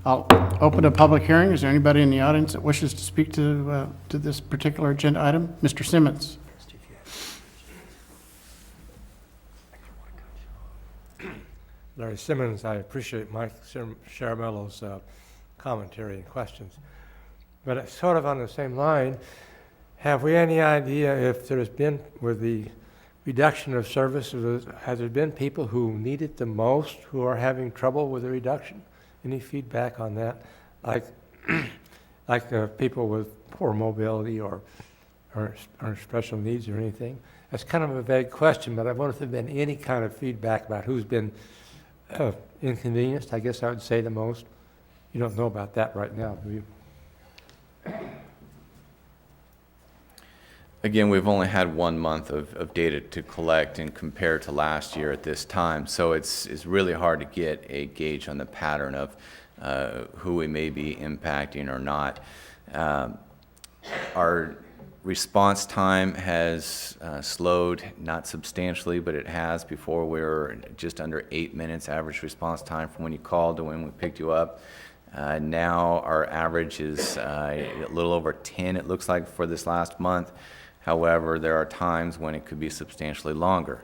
I'll open a public hearing. Is there anybody in the audience that wishes to speak to this particular agenda item? Mr. Simmons. Larry Simmons, I appreciate Mike Sharamello's commentary and questions. But it's sort of on the same line, have we any idea if there's been, with the reduction of services, has there been people who need it the most who are having trouble with the reduction? Any feedback on that? Like people with poor mobility or special needs or anything? That's kind of a vague question, but I wonder if there's been any kind of feedback about who's been inconvenienced, I guess I would say the most. You don't know about that right now, do you? Again, we've only had 1 month of data to collect and compare to last year at this time, so it's really hard to get a gauge on the pattern of who we may be impacting or not. Our response time has slowed, not substantially, but it has. Before we were just under 8 minutes average response time from when you called to when we picked you up. Now our average is a little over 10, it looks like, for this last month. However, there are times when it could be substantially longer.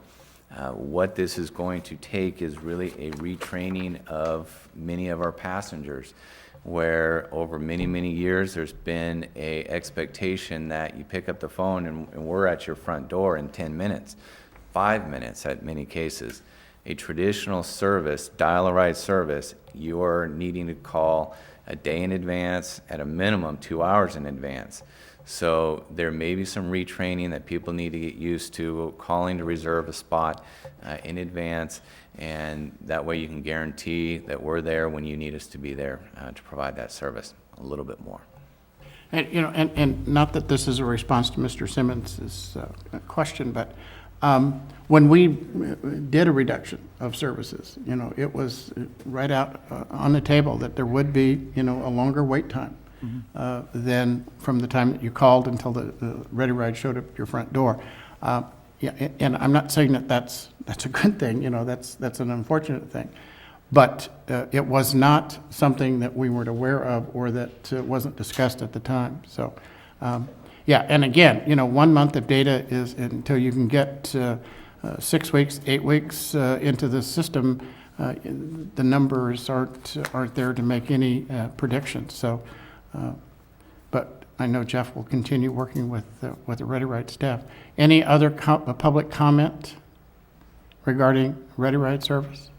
What this is going to take is really a retraining of many of our passengers, where over many, many years there's been a expectation that you pick up the phone and we're at your front door in 10 minutes, 5 minutes at many cases. A traditional service, dial-a-ride service, you're needing to call a day in advance, at a minimum 2 hours in advance. So there may be some retraining that people need to get used to, calling to reserve a spot in advance, and that way you can guarantee that we're there when you need us to be there to provide that service a little bit more. And, you know, and not that this is a response to Mr. Simmons' question, but when we did a reduction of services, you know, it was right out on the table that there would be, you know, a longer wait time than from the time that you called until the ReadyRide showed up at your front door. Yeah, and I'm not saying that that's a good thing, you know, that's an unfortunate thing. But it was not something that we weren't aware of or that wasn't discussed at the time. So, yeah, and again, you know, 1 month of data is until you can get 6 weeks, 8 weeks into the system, the numbers aren't there to make any predictions. So, but I know Jeff will continue working with the ReadyRide staff. Any other public comment regarding ReadyRide service?